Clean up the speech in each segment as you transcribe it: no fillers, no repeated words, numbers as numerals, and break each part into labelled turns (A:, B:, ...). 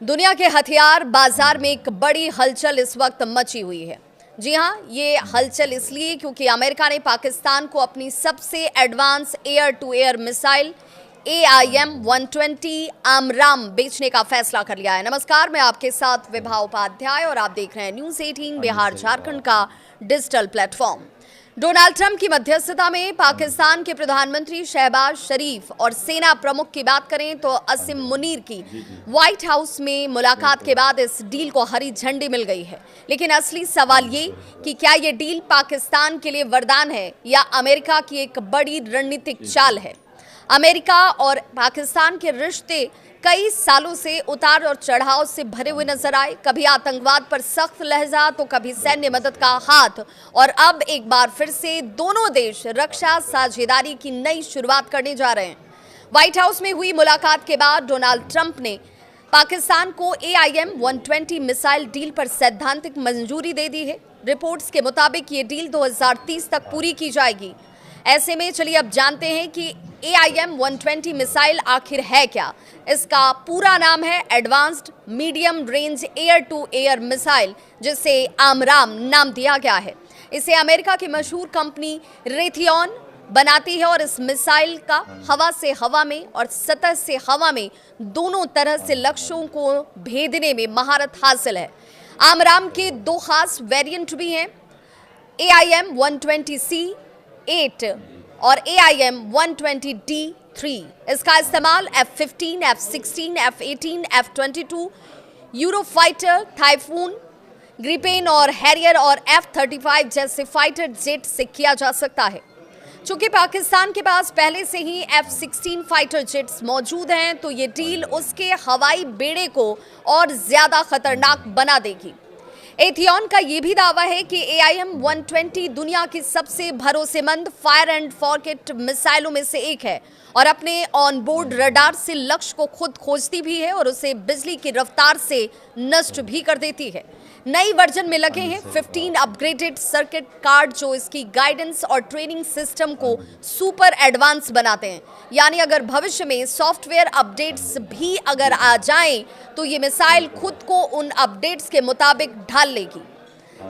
A: दुनिया के हथियार बाजार में एक बड़ी हलचल इस वक्त मची हुई है। जी हां, ये हलचल इसलिए क्योंकि अमेरिका ने पाकिस्तान को अपनी सबसे advance air to air missile AIM-120 AMRAAM बेचने का फैसला कर लिया है। नमस्कार, मैं आपके साथ विभा उपाध्याय और आप देख रहे हैं न्यूज़ 18 बिहार झारखंड का डिजिटल प्लेटफॉर्म। डोनाल्ड ट्रंप की मध्यस्थता में पाकिस्तान के प्रधानमंत्री शहबाज शरीफ और सेना प्रमुख की बात करें तो असीम मुनीर की व्हाइट हाउस में मुलाकात के बाद इस डील को हरी झंडी मिल गई है। लेकिन असली सवाल ये कि क्या ये डील पाकिस्तान के लिए वरदान है या अमेरिका की एक बड़ी रणनीतिक चाल है। अमेरिका और पाकिस्तान के रिश्ते कई सालों से उतार और चढ़ाव से भरे हुए नजर आए। कभी आतंकवाद पर सख्त लहजा तो कभी सैन्य मदद का हाथ, और अब एक बार फिर से दोनों देश रक्षा साझेदारी की नई शुरुआत करने जा रहे हैं। व्हाइट हाउस में हुई मुलाकात के बाद डोनाल्ड ट्रंप ने पाकिस्तान को AIM-120 मिसाइल डील पर सैद्धांतिक मंजूरी दे दी है। रिपोर्ट्स के मुताबिक ये डील 2030 तक पूरी की जाएगी। ऐसे में चलिए अब जानते हैं कि AIM-120 मिसाइल आखिर है क्या। इसका पूरा नाम है advanced medium range air to air missile, जिसे आमराम नाम दिया गया है। इसे अमेरिका की मशहूर कंपनी रेथियन बनाती है और इस मिसाइल का हवा से हवा में और सतह से हवा में दोनों तरह से लक्ष्यों को भेदने में महारत हासिल है। आमराम के दो खास वेरिएंट भी हैं, AIM-120C-8 और AIM-120D-3। इसका इस्तेमाल F-15, F-16, F-18, F-22, Eurofighter, typhoon, Gripen और हैरियर और F-35 जैसे फाइटर जेट से किया जा सकता है। चूंकि पाकिस्तान के पास पहले से ही F-16 फाइटर जेट्स मौजूद हैं, तो ये डील उसके हवाई बेड़े को और ज्यादा खतरनाक बना देगी। एथियन का यह भी दावा है कि AIM-120 दुनिया की सबसे भरोसेमंद फायर एंड फॉरगेट मिसाइलों में से एक है और अपने ऑनबोर्ड रडार से लक्ष्य को खुद खोजती भी है और उसे बिजली की रफ्तार से नष्ट भी कर देती है। नई वर्जन में लगे हैं 15 अपग्रेडेड सर्किट कार्ड जो इसकी गाइडेंस और ट्रेनिंग सिस्टम को सुपर एडवांस बनाते हैं। यानी अगर भविष्य में सॉफ्टवेयर अपडेट्स भी अगर आ जाएं तो ये मिसाइल खुद को उन अपडेट्स के मुताबिक ढाल लेगी।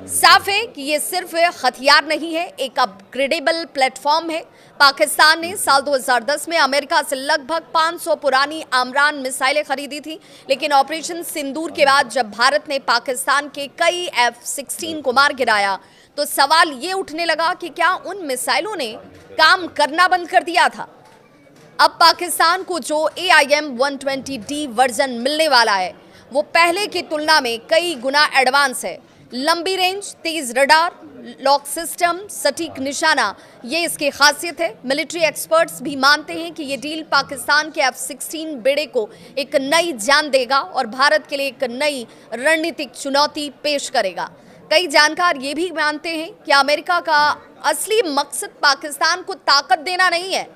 A: साफ है कि ये सिर्फ हथियार नहीं है, एक अपग्रेडेबल प्लेटफॉर्म है। पाकिस्तान ने साल 2010 में अमेरिका से लगभग 500 पुरानी आमराम मिसाइलें खरीदी थी, लेकिन ऑपरेशन सिंदूर के बाद जब भारत ने पाकिस्तान के कई F-16 को मार गिराया तो सवाल ये उठने लगा कि क्या उन मिसाइलों ने काम करना बंद कर दिया था। अब पाकिस्तान को जो AIM-120D वर्जन मिलने वाला है वो पहले की तुलना में कई गुना एडवांस है। लंबी रेंज, तेज रडार, लॉक सिस्टम, सटीक निशाना, ये इसकी खासियत है। मिलिट्री एक्सपर्ट्स भी मानते हैं कि ये डील पाकिस्तान के F-16 बेड़े को एक नई जान देगा और भारत के लिए एक नई रणनीतिक चुनौती पेश करेगा। कई जानकार ये भी मानते हैं कि अमेरिका का असली मकसद पाकिस्तान को ताकत देना नहीं है,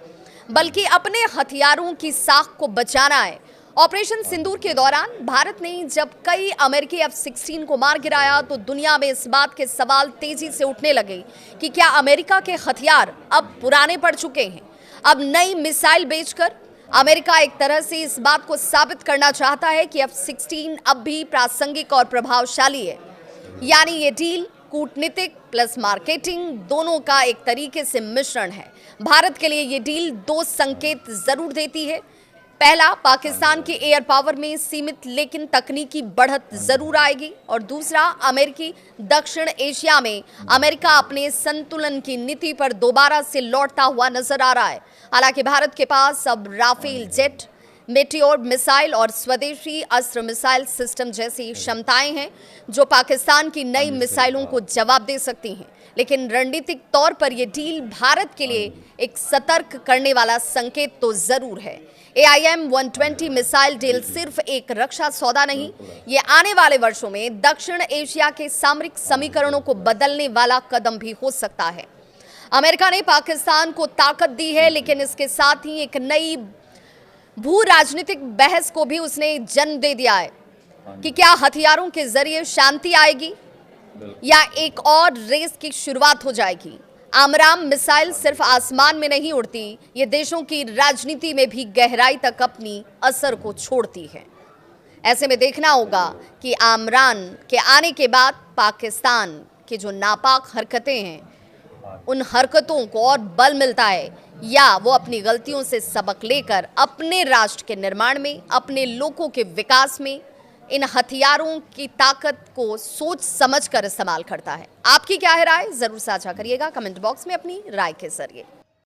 A: बल्कि अपने हथियारों की साख को बचाना है। ऑपरेशन सिंदूर के दौरान भारत ने जब कई अमेरिकी F-16 को मार गिराया तो दुनिया में इस बात के सवाल तेजी से उठने लगे कि क्या अमेरिका के हथियार अब पुराने पड़ चुके हैं। अब नई मिसाइल बेचकर अमेरिका एक तरह से इस बात को साबित करना चाहता है कि F-16 अब भी प्रासंगिक और प्रभावशाली है। यानी ये डील कूटनीतिक प्लस मार्केटिंग दोनों का एक तरीके से मिश्रण है। भारत के लिए ये डील दो संकेत जरूर देती है। पहला, पाकिस्तान के एयर पावर में सीमित लेकिन तकनीकी बढ़त जरूर आएगी, और दूसरा, अमेरिकी दक्षिण एशिया में अमेरिका अपने संतुलन की नीति पर दोबारा से लौटता हुआ नजर आ रहा है। हालांकि भारत के पास अब राफेल जेट, मेटियोर मिसाइल और स्वदेशी अस्त्र मिसाइल सिस्टम जैसी क्षमताएं हैं जो पाकिस्तान की नई मिसाइलों को जवाब दे सकती हैं। लेकिन रणनीतिक तौर पर यह डील भारत के लिए एक सतर्क करने वाला संकेत तो जरूर है। AIM-120 मिसाइल डील सिर्फ एक रक्षा सौदा नहीं, ये आने वाले वर्षों में दक्षिण एशिया के सामरिक समीकरणों को बदलने वाला कदम भी हो सकता है। अमेरिका ने पाकिस्तान को ताकत दी है, लेकिन इसके साथ ही एक नई भू राजनीतिक बहस को भी उसने जन्म दे दिया है कि क्या हथियारों के जरिए शांति आएगी या एक और रेस की शुरुआत हो जाएगी। आमराम मिसाइल सिर्फ आसमान में नहीं उड़ती, ये देशों की राजनीति में भी गहराई तक अपनी असर को छोड़ती है। ऐसे में देखना होगा कि इमरान के आने के बाद पाकिस्तान की जो नापाक हरकतें हैं, उन हरकतों को और बल मिलता है या वो अपनी गलतियों से सबक लेकर अपने राष्ट्र के निर्माण में, अपने लोगों के विकास में इन हथियारों की ताकत को सोच समझकर इस्तेमाल करता है। आपकी क्या है राय? जरूर साझा करिएगा कमेंट बॉक्स में अपनी राय के जरिए।